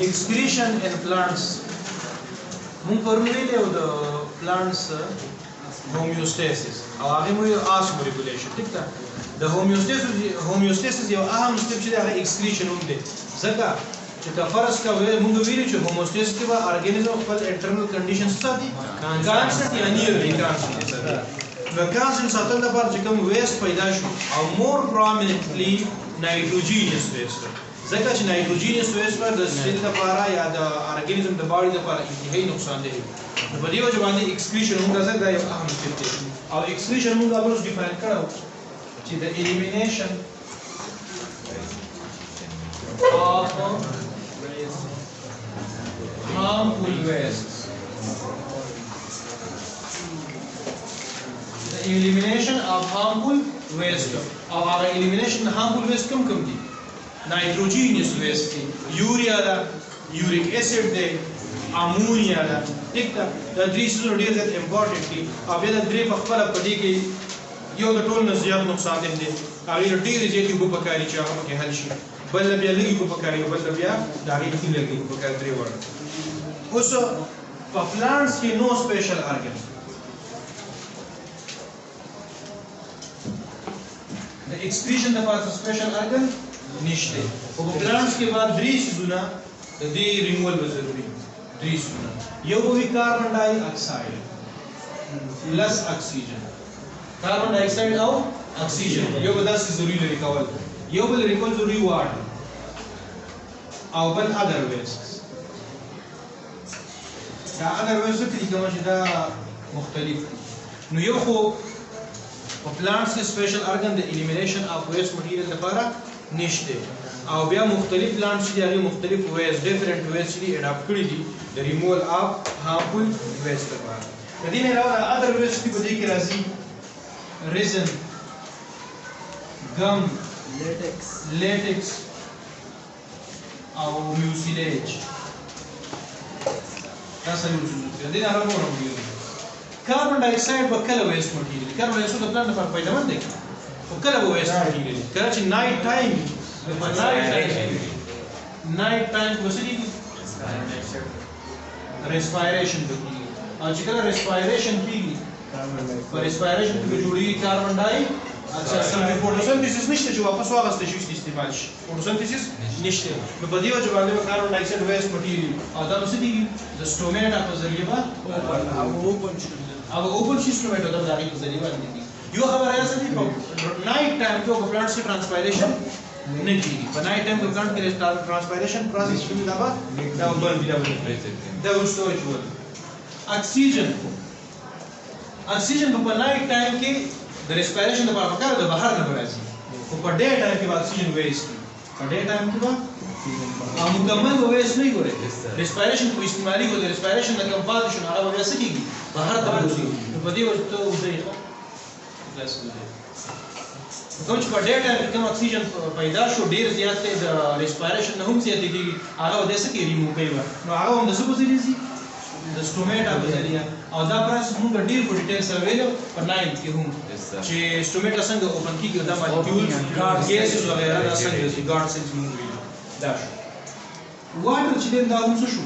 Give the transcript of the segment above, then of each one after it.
Excretion in plants. مون پرونی له د plants homeostasis او هغه مو osmoregulation ټیک ده د homeostasis یو اهم سټپ چې د excretion هم دی ځکه چې کا فرض کا موږ ویلو چې homeostasis کې به ارګانیزم خپل انټرنل کنډیشنز ساتي کانسټنټ یا نیرلی کانسټنټ ساتي نو کانسټنټ ساتل لپاره چې کوم ویست پیدا شو او مور پرومیننتلی نایټروجینس ویست ځکه چې نایټروجینس ویست پر د سیل لپاره یا د ارګانیزم د باډي لپاره انتهایی نقصان دی نو په دې وجه باندې excretion موږ راځي دا یو اهم سټپ دی او excretion موږ اوس ډیفاین کړو چې د elimination of harmful wastes. The elimination of harmful waste. Or our elimination of harmful waste come di? Nitrogenous waste di. Urea da, uric acid di, ammonia da. Tik da. The three is really important di. Ab ye da three pakhpala padi ki یو د ټول نه زیات نقصان دی هغه ډیر زیات یو په کاری چې هغه کې حل شي بل بیا لګي په کاری بل بیا دا هغه کې لګي په کاری درې وړ اوس په پلانټس کې نو سپیشل ارګن د ایکسکریشن لپاره سپیشل ارګن نشته او په پلانټس کې بعد درې سيزونه د دې ریموول ضروري درې سيزونه یو به کاربن ډای اکساید پلس اکسیجن کاربن ډای اکساید او اکسیجن یو به داسې ضروري لري کول یو بل ریکول ضروري واټر او بل اذر ویسټس دا اذر ویسټس کې کوم چې دا مختلف نو یو خو په پلانټس کې سپیشل ارګن د الیمینیشن اف ویسټ مټیریل لپاره نشته او بیا مختلف پلانټس چې هغه مختلف ویسټ ډیفرنٹ ویسټ دي اډاپټ کړی دي د ریموول اف هارمفul ویسټ لپاره د دې نه علاوه اذر ویسټ په دې کې راځي resin, gum, latex, or mucilage. That's how you use it. Then I don't know what you carbon dioxide but color waste material. Carbon dioxide the plant of vitamin D. Color waste material. Catch night time. Night time was it? Respiration material. Article respiration period. For respiration to be जुड़ी carbon dioxide अच्छा photosynthesis निश्चित जो वापस वापस ते शिफ्ट इस्तेमाल photosynthesis निश्चित तो बदियो जो वाले में carbon dioxide waste material आधा उसे दी the stomata को जरिए बा अब open stomata तो जारी को जरिए बा दी यो हमारे यहाँ से भी night time जो plants की transpiration नहीं की पर night time तो plant के transpiration process शुरू दबा double double storage wall oxygen په نایټ ټایم کې د ریسپایریشن لپاره پکاره د بهر نه راځي او په ډے ټایم کې اکسیجن ویسټ په ډے ټایم کې به مکمل ویسټ نه ګوري ریسپایریشن کو استعمالي کو د ریسپایریشن نه کم پاتې شون هغه بیا سکیږي بهر ته راځي په دې وخت ته وځي پلس کوم چې په ډے ټایم کې کوم اکسیجن پیدا شو ډیر زیات دی د ریسپایریشن نه هم زیات دی هغه د څه کې ریموو کوي نو هغه هم د څه پوزي دي د سټوماټا په ذریعہ او دا پرس موږ ډیر په ډیټیل سره ویلو په 9 کې هم چې سټوماټا څنګه اوپن کیږي دا مالیکول ګیسز وغیرہ دا څنګه چې ګارډ سیلز موږ ویلو دا واټر چې دا هم څه شو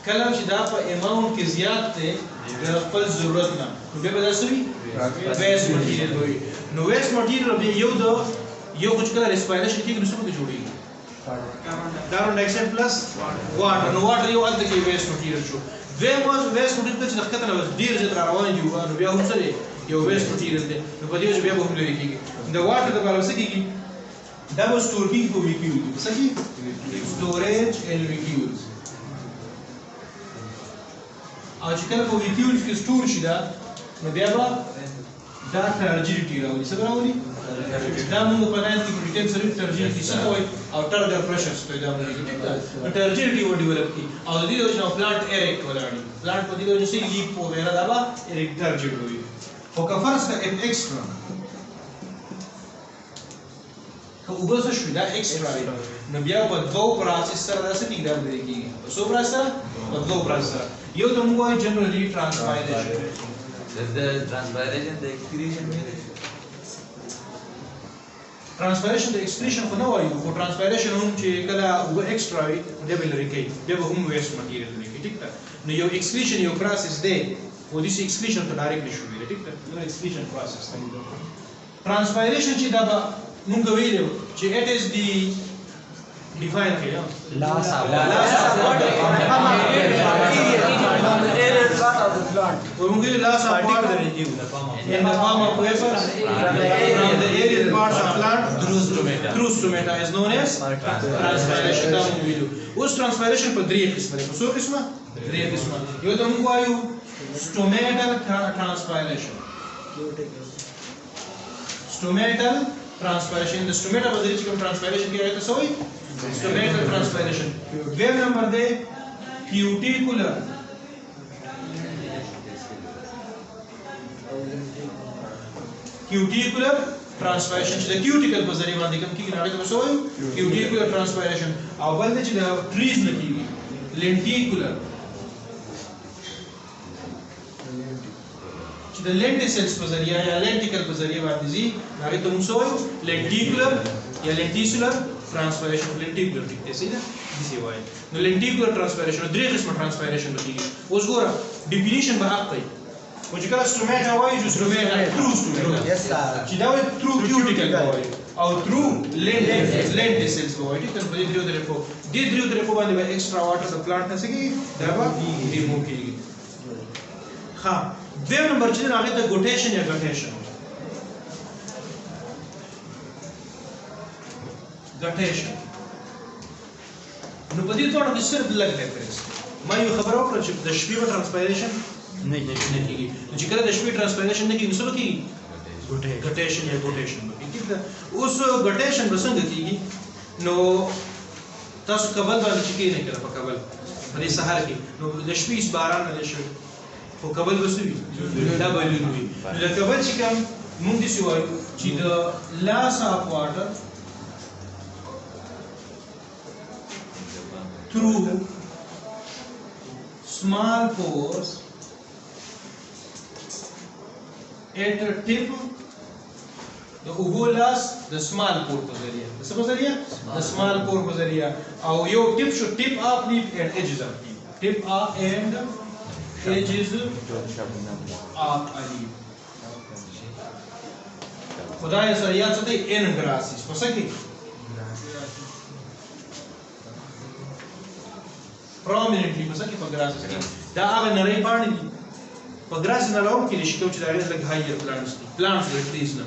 کله چې دا په اماونت کې زیات دی د خپل ضرورت نه نو به داسوي ویست مټیریل وي نو ویست مټیریل به یو څه کله ریسپایریشن کې نو څه به جوړیږي carbon dioxide plus water نو water یو الته کې ویست مټیریل شو دویم واز ویست مټیریل چې دغه نه ډیر زیات روان دي نو بیا هم څه یو ویست مټیریل دی نو په دې وجه بیا به هم لري کېږي د واټر د بل څه کېږي دا به سٹور کېږي په ویکیول څه کېږي سټوریج ان ویکیولز او چې کله په ویکیولز کې سٹور شي دا نو بیا به دا ترجیټي راوړي څه راوړي دا موږ په نایت کې ډیټیل سره ترجیټي څه وایي او ټرګر پرشرز پیدا کیږي نو ترجیټي و ډیولپ کی او د دې وجه پلانټ ایریکټ ولاړي پلانټ په دې وجه سي لیپ وغیرہ دا به ایریکټ ترجیټ وي او که فرض کا ان ایکسترا که وګورئ شو دا ایکسترا نو بیا په دوه پروسس سره دا څه کیږي دا کیږي په څو پروسس سره په دوه پروسس سره یو د موږ جنرالي ټرانسپایریشن the transpiration the excretion Transpiration د excretion خو نه وایو خو transpiration هم چې کله اوبه extra وي دی به لرې کوي دی به هم waste material لرې کوي ټیک ده نو یو excretion یو process دی خو داسې excretion ته directly شو ویل ټیک ده نو excretion process ته transpiration چې دا به مونږ ویلو چې it is the define کړئ loss of water مونږ ویلو loss of water in the form of vapor from the aerial parts of plant through stomata is known as transpiration دا مونږ ویلو اوس transpiration په درې قسمه ده په څو قسمه درې قسمه یو ته مونږ وایو stomatal transpiration stomatal transpiration the stomata په ذریعہ کوم transpiration کیږي ته سوې stomatal transpiration دویم نمبر دی cuticular transpiration چې د cuticle په ذریعہ باندې کوم کیږي هغه ته سوې cuticular transpiration او بل چې د trees نه کیږي lenticular the lenticels په ذریعہ یا lenticle په ذریعہ باندې زی هغه ته موږ وایو lenticular یا lenticular transpiration lenticular ټیک دی صحیح ده دسی وایي نو lenticular transpiration درې قسمه transpiration کیږي اوس ګوره ډیفینیشن به حق دی او چې کله stomata وایي چې stomata through stomata چې دا وایي through cuticle وایي او through lenticels وایي ټیک ده په دې دریو طریقو باندې به extra water د plant نه سګي دا به ریموو کیږي ها دویم نمبر چې هغه ته ګوټیشن یا ګټیشن نو په دې توګه د صرف لګ ډیفرنس ما یو خبره وکړه چې د شپې په ټرانسپایریشن نه کیږي چې کله د شپې ټرانسپایریشن نه کیږي نو څه کیږي ګټیشن یا ګوټیشن ٹھیک ده اوس ګټیشن به څنګه کیږي نو تاسو کابل باندې چې کې نه کړه په کابل په دې سهار کې نو د شپې باران نه شي خو کابل وسوي دا بلون وي نو د کابل چې کوم موږ دې وایو چې د loss of water through small pores at a tip the اوبو loss the small pore په ذریعہ څه په ذریعہ the small pore په ذریعہ او یو ټپ شو tip of leaf and edges of leaf tip of and edges of a leaf خدای سره یاد ساتي ان grasses په څه کې prominently په څه کې په grasses کې دا هغه نری پاڼې دي په grasses نه لوم کې شي چې دا لږ higher plants دي plants د trees نه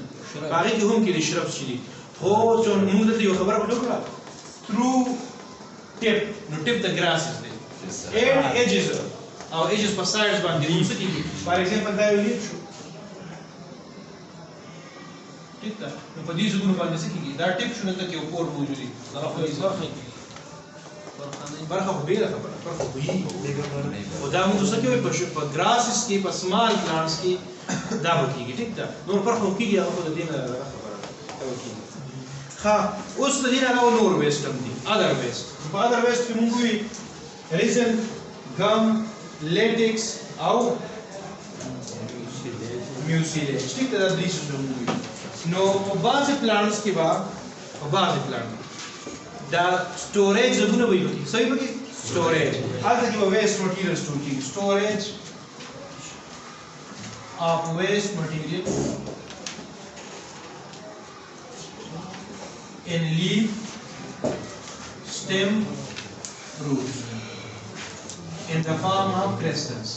هغه کې هم کې shrubs دي خو چې موږ ته یو خبره وکړه through tip نو tip the grasses دي and edges او edges په sides باندې څه کېږي for example دا یو لیف شو ٹھیک ده نو په دې ځګونو باندې څه کېږي دا ټیپ شو نه ته یو پور موجود دي دا خو دې برخه په بیره خبره برخه په یي او دا موږ څه کوي په grasses کې په small plants کې دا وکړي ټیک ده نو برخه کېږي هغه د دې نه خبره کوي ها اوس د دې نه نور ویسټ هم دي other waste په other waste کې موږ وی resin gum latex او mucilage ټیک ده د دې څه موږ نو په بعضی پلانټس کې په بعضی پلانټ دا سټوریج زونه وي پکې صحیح پکې سټوریج هغه کې ویسټ مټیریل سټور کیږي سټوریج اف ویسټ مټیریل in leaf stem roots in the form of crystals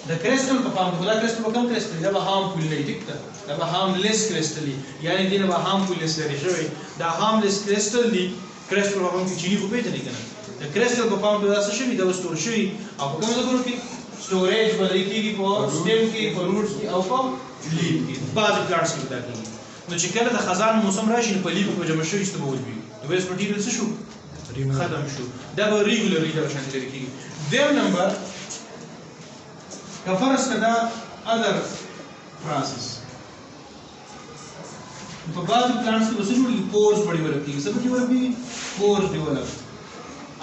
the crystal په فارم کې دا crystal کوم crystal دا به harmful نه ټیک ده دا به harmless crystal یعنی دینه به harmfulness لري شوی دا harmless crystal دی crystal په فارم کې چینی په پیټه نه کنه دا crystal په فارم کې دا څه شوی دا وستور شوی او کوم ځای کې storage بدل کیږي په stem کې په roots کې او په leaf کې بعض plants کې دا کیږي نو چې کله د خزان موسم راشي په leaf په جمع شوی استعمال وي د waste material څه شو ختم شو دا به regularly دا شان لري کیږي دیم نمبر کفرس کدا other process په بعض plants کې وسه جوړي pores بڑی ورپی څه بڑی ورپی pores develop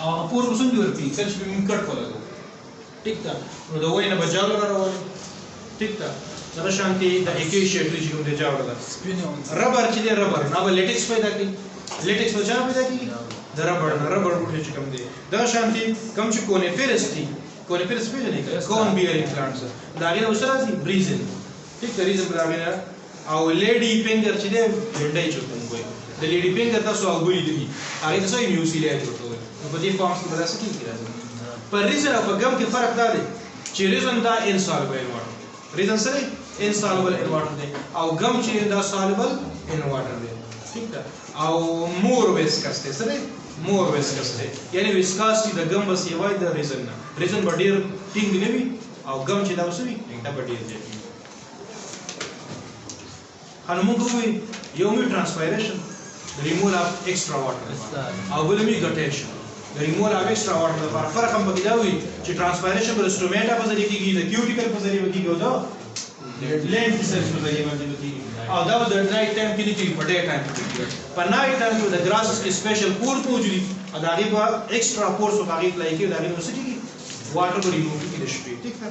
او pores وسه ورپی کله چې موږ کټ کوله ټیک ده نو دا وینه بجاله راوړي ټیک ده دا شانتي د اکیشیا ټری چې کوم دی جوړ ده ربر چې دی ربر نه به لیټکس پیدا کوي لیټکس په چا پیدا کوي د ربر نه ربر بوټي چې کوم دی دا شانتي کوم چې کونیفرس دي کونیفرس پیژنې کون بیئرینګ پلانټس دا غي نو سره دي ریزن ټیک ده ریزن دا غي او لیډي فینګر چې دی ډنډای چوتم کوي د لیډي فینګر تاسو وګورئ دي هغه تاسو میوسیلیج ورته وي په دې فارمز کې دراسه کیږي پر ریزن او په ګم کې فرق دا دی چې ریزن دا انسالبل واټر ریزن سره انسالبل ان واټر دی او ګم چې دا سالبل ان واټر دی ٹھیک ده او مور ویسکس دی سره مور ویسکس دی یعنی ویسکاسټي د ګم بس یوای د ریزن نه ریزن ډیر ټینګ نه وي او ګم چې دا وسوي دا ډیر دی هنو موږ وی یو می ټرانسپایریشن ریموول اف ایکسترا واټر او بل می ګټیشن د ریموول اف ایکسترا واټر لپاره فرق هم پکې دا وي چې ټرانسپایریشن پر سټومیټا په ذریعہ کیږي د کیوټیکل په ذریعہ کیږي او دا لینف سیلز په ذریعہ باندې کیږي او دا د نایټ ټایم کې کیږي په ډے ټایم کې کیږي په نایټ ټایم کې د ګراسز کې سپیشل پورس موجود دي او دا غي په ایکسترا پورس او هغه لای کې دا غي نو څه کیږي واټر په ریموو کې د شپې ٹھیک ده